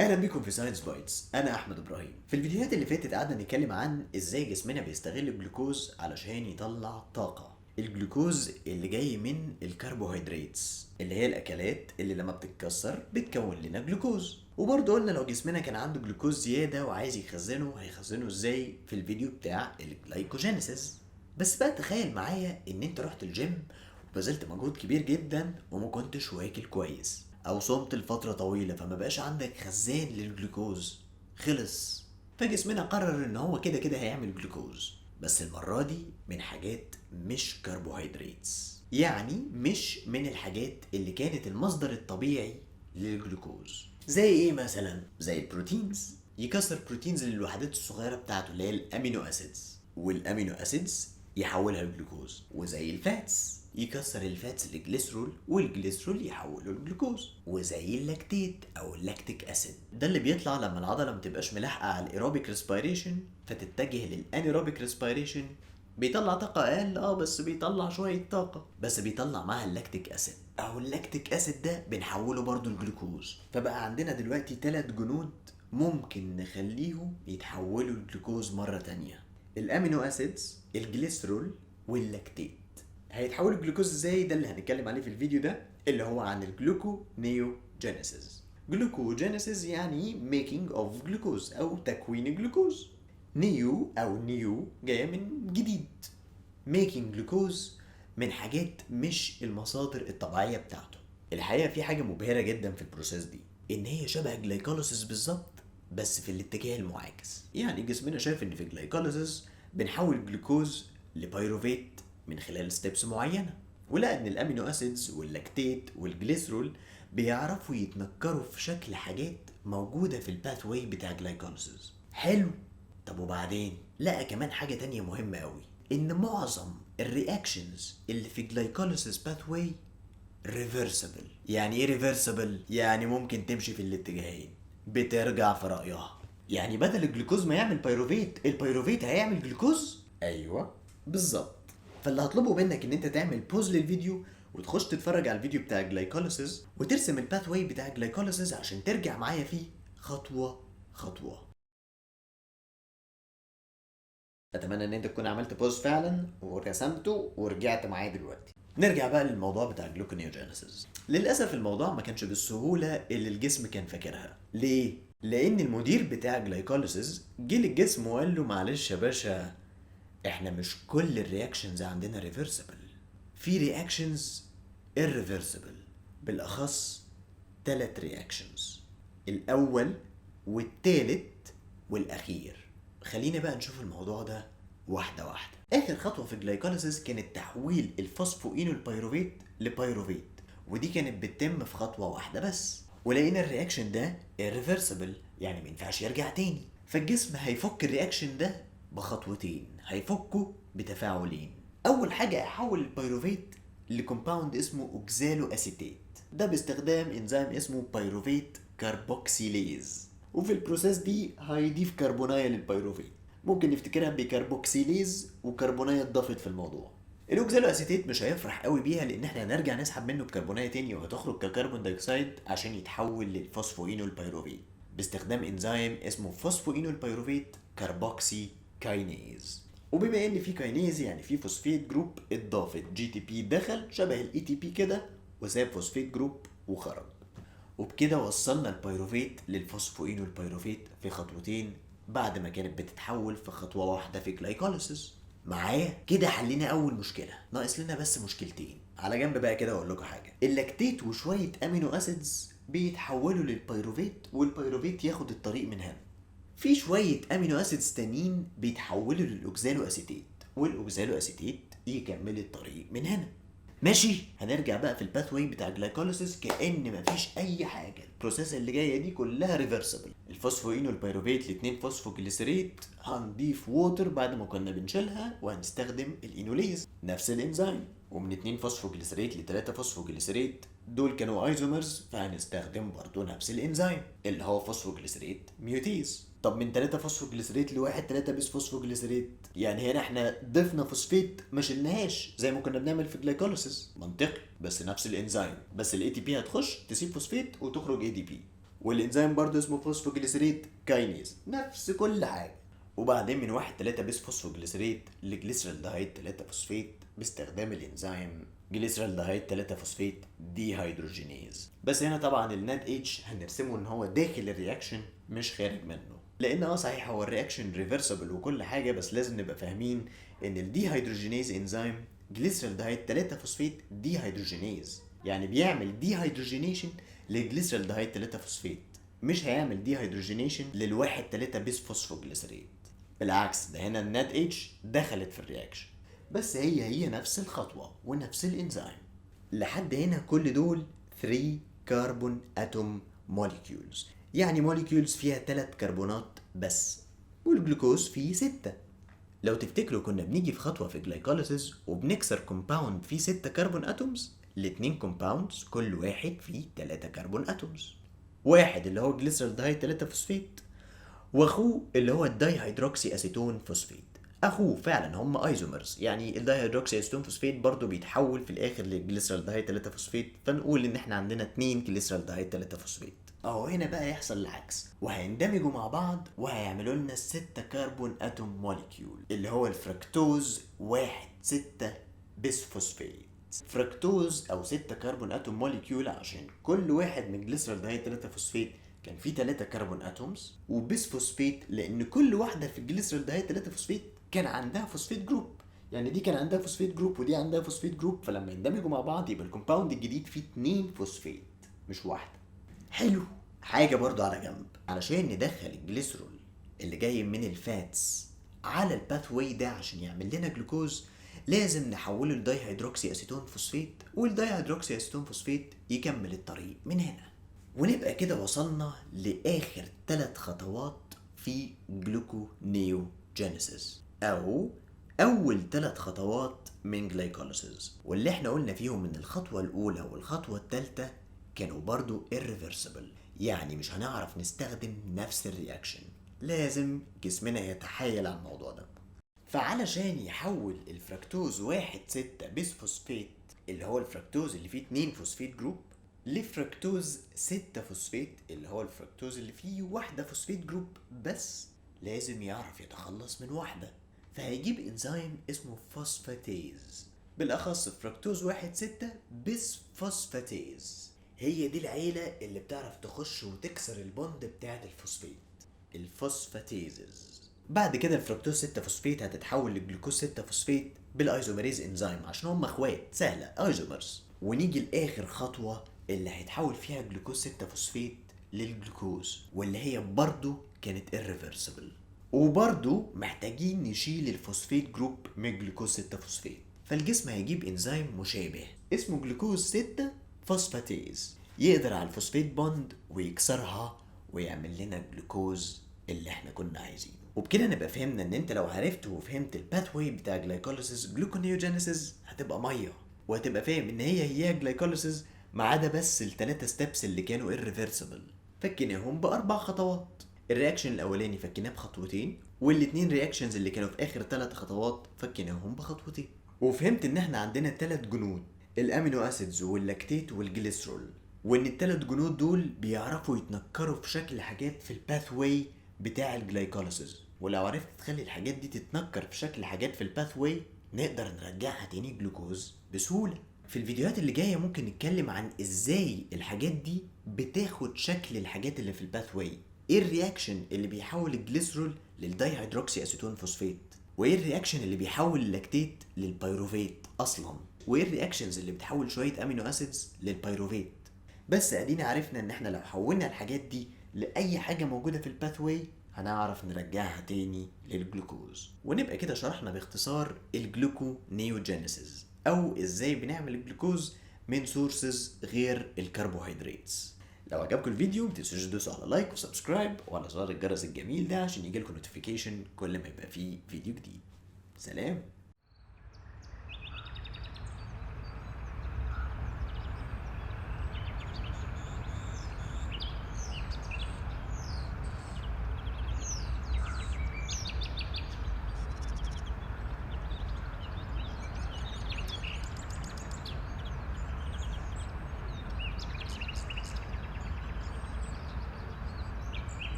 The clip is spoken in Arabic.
اهلا بيكم في ساينس بايتس. انا احمد ابراهيم. في الفيديوهات اللي فاتت قعدنا نتكلم عن ازاي جسمنا بيستغل الجلوكوز علشان يطلع طاقة. الجلوكوز اللي جاي من الكربوهيدرات اللي هي الاكلات اللي لما بتتكسر بتكون لنا جلوكوز. وبرضه قلنا لو جسمنا كان عنده جلوكوز زيادة وعايز يخزنه هيخزنه ازاي في الفيديو بتاع الجلايكوجينيسيس. بس بقى تخيل معايا ان انت رحت الجيم وبذلت مجهود كبير جدا وما كنتش واكل كويس او صمت لفترة طويلة فما بقاش عندك خزان للجلوكوز، خلص. فجسمنا قرر ان هو كده كده هيعمل جلوكوز، بس المرة دي من حاجات مش كربوهيدرات، يعني مش من الحاجات اللي كانت المصدر الطبيعي للجلوكوز. زي ايه مثلا؟ زي البروتينز. يكسر بروتينز للوحدات الصغيرة بتاعته اللي هي الامينو اسيدز، والامينو اسيدز يحولها لجلوكوز. وزي الفاتس، يكسر الفاتس لجليسرول والجليسرول يحوله لجلوكوز. وزي اللاكتيت او اللاكتيك اسيد، ده اللي بيطلع لما العضله متبقاش ملاحقه على الايروبيك ريسبيريشن فتتجه للانيروبيك ريسبيريشن. بيطلع طاقة أقل بس بيطلع شوية طاقة، بس بيطلع معاها اللاكتيك أسيد، أو اللاكتيك أسيد ده بنحوله برضو الجلوكوز. فبقى عندنا دلوقتي 3 جنود ممكن نخليهم يتحولوا الجلوكوز مرة تانية: الأمينو أسيدز، الجليسرول، واللاكتيت. هيتحول الجلوكوز ازاي؟ ده اللي هنتكلم عليه في الفيديو ده، اللي هو عن الجلوكو نيوجينيسيس. جلوكوجينيسيس يعني ميكينج اوف جلوكوز او تكوين الجلوكوز. نيو او نيو جايه من جديد. ميكينج جلوكوز من حاجات مش المصادر الطبيعيه بتاعته. الحقيقه في حاجه مبهره جدا في البروسيس دي، ان هي شبه جلايكوليسيس بالظبط بس في الاتجاه المعاكس. يعني جسمنا شايف ان في جلايكوليسيس بنحول جلوكوز لبيروفيت من خلال ستيبس معينه، ولقى ان الامينو اسيدز واللاكتيت والجليسرول بيعرفوا يتنكروا في شكل حاجات موجوده في الباث واي بتاع جلايكوليسيس. حلو. طب وبعدين لقى كمان حاجه تانية مهمه قوي، ان معظم الرياكشنز اللي في جلايكوليسيس باث واي ريفرسبل. يعني ايه ريفرسبل؟ يعني ممكن تمشي في الاتجاهين، بترجع في رأيها. يعني بدل الجلوكوز ما يعمل بايروفيت، البايروفيت هيعمل جلوكوز. ايوه بالظبط. فاللي هطلبه منك ان انت تعمل بوز للفيديو وتخش تتفرج على الفيديو بتاع الجلايكوليسيس وترسم الباث واي بتاع الجلايكوليسيس عشان ترجع معايا فيه خطوه خطوه. اتمنى ان انت تكون عملت بوز فعلا ورسمته ورجعت معايا دلوقتي. نرجع بقى للموضوع بتاع الجلوكونيوجينيسيس. للاسف الموضوع ما كانش بالسهوله اللي الجسم كان فاكرها. ليه؟ لان المدير بتاع الجلايكوليسيس جه للجسم وقال له معلش يا باشا، احنا مش كل الرياكشنز عندنا ريفرسبل، في رياكشنز irreversible. بالاخص 3 رياكشنز، الاول والتالت والاخير. خلينا بقى نشوف الموضوع ده واحده واحده. اخر خطوه في الجلايكوليسيس كانت تحويل الفوسفوينول البيروفيت لبيروفيت، ودي كانت بتتم في خطوه واحده بس. ولقينا الرياكشن ده irreversible، يعني مينفعش يرجع تاني. فالجسم هيفك الرياكشن ده بخطوتين، هيفكه بتفاعلين. اول حاجه هيحول البيروفيت لكومباوند اسمه اوكزالو اسيتيت، ده باستخدام انزيم اسمه بيروفيت كاربوكسيليز. وفي البروسيس دي هيضيف كربونايه للبيروفيت، ممكن نفتكرها بكربوكسيليز وكربونايه اتضافت في الموضوع. الاوكزالو اسيتيت مش هيفرح قوي بيها لان احنا هنرجع نسحب منه الكربونايه تاني وهتخرج ككربون دايوكسيد عشان يتحول للفوسفوينول بيروفيت باستخدام انزيم اسمه فوسفوينول بيروفيت كاربوكسي كاينيز. وبما ان في كاينيز يعني في فوسفيت جروب اتضافت، جي تي بي دخل شبه الاي تي بي كده وساب فوسفيت جروب وخرج. وبكده وصلنا البيروفيت للفوسفوينول بيروفيت في خطوتين بعد ما كانت بتتحول في خطوه واحده في جلايكوليسيس. معايا كده حلينا اول مشكله، ناقص لنا بس مشكلتين. على جنب بقى كده اقول لكم حاجه، اللاكتيت وشويه امينو اسيدز بيتحولوا للبيروفيت والبيروفيت ياخد الطريق من هنا. في شويه امينو اسيدز تانيين بيتحولوا للاوكزالو اسيتيت، والاوكزالو اسيتيت يكمل الطريق من هنا. ماشي. هنرجع بقى في الباث واي بتاع الجلايكوليسيس كأن مفيش اي حاجه، البروسيس اللي جايه دي كلها ريفرسبل. الفوسفوينول بيروفيت ل2 فوسفوجليسريت هنضيف ووتر بعد ما كنا بنشيلها وهنستخدم الانوليز نفس الانزيم. ومن 2 فوسفوجليسريت ل3 فوسفوجليسريت دول كانوا ايزومرز فهنستخدم برضه نفس الانزيم اللي هو فوسفوجليسريت ميوتيز. طب من 3 فوسفوجليسريت لواحد 3 بيس فوسفوجليسريت، يعني هنا احنا ضفنا فوسفيت ما شلناهاش زي ما كنا بنعمل في الجلايكوليسيس. منطقي، بس نفس الانزيم، بس الاي تي بي هتخش تسيب فوسفيت وتخرج اي دي بي. والانزيم برضه اسمه فوسفوجليسريد كاينيز، نفس كل حاجه. وبعدين من 1 3 بيس فوسفوجليسريد لجليسرالدهيد 3 فوسفيت باستخدام الانزيم جليسرالدهيد 3 فوسفيت دي هيدروجينيز. بس هنا طبعا الناد اتش هنرسمه ان هو داخل الرياكشن مش خارج منه، لان صحيح هو الرياكشن ريفرسبل وكل حاجه، بس لازم نبقى فاهمين ان الدي هيدروجينيز انزيم جليسرالدهيد 3 فوسفيت دي هيدروجينيز، يعني بيعمل دي هيدروجينيشن للجليسرالدهيد 3 فوسفيت، مش هيعمل دي هيدروجينيشن للواحد 3 بيس فوسفوجليسريد. بالعكس ده هنا الناد اتش دخلت في الرياكشن، بس هي نفس الخطوه ونفس الانزيم. لحد هنا كل دول 3 كربون اتوم موليكيولز، يعني موليكيولز فيها 3 كربونات بس، والجلوكوز فيه 6. لو تفتكروا كنا بنيجي في خطوه في جلايكوليسيس وبنكسر كومباوند فيه 6 كربون اتومز لاتنين كومباوندز كل واحد فيه 3 كربون اتومز، واحد اللي هو جليسرالدهيد 3 فوسفيت، واخوه اللي هو الداي هيدروكسي اسيتون فوسفيت. اخوه فعلا هم ايزومرز، يعني الداي هيدروكسي اسيتون فوسفيت برضو بيتحول في الاخر للجليسرالدهيد 3 فوسفيت، فنقول ان احنا عندنا 2 جليسرالدهيد 3 فوسفيت. اهو هنا بقى يحصل العكس، وهيندمجوا مع بعض وهيعملوا لنا 6 كربون اتوم موليكيول اللي هو الفركتوز 1,6 بسفوسفيت. فركتوز او 6 كربون اتوم موليكيول عشان كل واحد من جليسرالدهيد 3 فوسفيت كان في 3 كربون اتومز، وبسفوسفيت لان كل واحده في الجليسرالدهيد 3 فوسفيت كان عندها فوسفيت جروب، يعني دي كان عندها فوسفيت جروب ودي عندها فوسفيت جروب، فلما يندمجوا مع بعض يبقى الكومباوند الجديد فيه 2 فوسفيت مش واحده. حلو. حاجه برضو على جنب، علشان ندخل الجليسرول اللي جاي من الفاتس على الباث واي ده عشان يعمل لنا جلوكوز، لازم نحوله لداي هيدروكسي اسيتون فوسفيت، والداي هيدروكسي اسيتون فوسفيت يكمل الطريق من هنا. ونبقى كده وصلنا لاخر 3 خطوات في جلوكونيوجينيسيس، او اول 3 خطوات من جلايكوليسيس، واللي احنا قلنا فيهم ان الخطوه الاولى والخطوه الثالثه كانوا برضو irreversible، يعني مش هنعرف نستخدم نفس الرياكشن، لازم جسمنا يتحايل على الموضوع ده. فعلشان يحول الفركتوز 1,6 بسفوسفيت اللي هو الفركتوز اللي فيه 2 فوسفيت جروب لفركتوز 6 فوسفيت اللي هو الفركتوز اللي فيه واحدة فوسفيت جروب بس، لازم يعرف يتخلص من واحدة، فهيجيب انزيم اسمه فوسفاتيز، بالاخص فركتوز 1,6 بسفوسفاتيز. هي دي العيلة اللي بتعرف تخش وتكسر البوند بتاعت الفوسفيت، الفوسفاتيزز. بعد كده الفركتوز 6 فوسفيت هتتحول للجلوكوز 6 فوسفيت بالايزوميريز انزيم عشان هم اخوات سهلة ايزومرز. ونيجي لاخر خطوة اللي هيتحول فيها جلوكوز 6 فوسفيت للجلوكوز، واللي هي برضو كانت irreversible، وبرضو محتاجين نشيل الفوسفيت جروب من جلوكوز 6 فوسفيت، فالجسم هيجيب انزيم مشابه اسمه جلوكوز 6 فوسفاتيز يقدر على الفوسفيت بوند ويكسرها ويعمل لنا جلوكوز اللي احنا كنا عايزينه. وبكده نبقى فهمنا ان انت لو عرفت وفهمت الباثواي بتاع جلايكوليسيس جلوكونيوجينيسيس هتبقى ميه، وهتبقى فاهم ان هي جلايكوليسيس ما عدا بس ال3 ستيبس اللي كانوا irreversible فكيناهم ب4 خطوات. الرياكشن الاولاني فكيناه بخطوتين، والاتنين رياكشنز اللي كانوا في اخر 3 خطوات فكيناهم بخطوتين. وفهمت ان احنا عندنا 3 جنود، الامينو اسيدز واللاكتيت والجليسرول، وان ال3 جنود دول بيعرفوا يتنكروا في شكل حاجات في الباث واي بتاع الجلايكوليسيس، ولو عرفت تخلي الحاجات دي تتنكر في شكل حاجات في الباث واي نقدر نرجعها تاني جلوكوز بسهوله. في الفيديوهات اللي جايه ممكن نتكلم عن ازاي الحاجات دي بتاخد شكل الحاجات اللي في الباث واي، ايه الرياكشن اللي بيحول الجليسرول للداي هيدروكسي اسيتون فوسفيت، وايه الرياكشن اللي بيحول اللاكتيت للبيروفيت اصلا، وايه الرياكشنز اللي بتحول شويه امينو اسيدز للبيروفيت. بس ادينا عرفنا ان احنا لو حولنا الحاجات دي لاي حاجه موجوده في الباث واي هنعرف نرجعها تاني للجلوكوز. ونبقى كده شرحنا باختصار الجلوكونيوجينيسيس، او ازاي بنعمل الجلوكوز من سورسز غير الكربوهيدراتس. لو عجبكم الفيديو متنسوش تدوسوا على لايك وسبسكرايب وعلى زر الجرس الجميل ده عشان يجيلكم نوتيفيكيشن كل ما يبقى فيه فيديو جديد. سلام.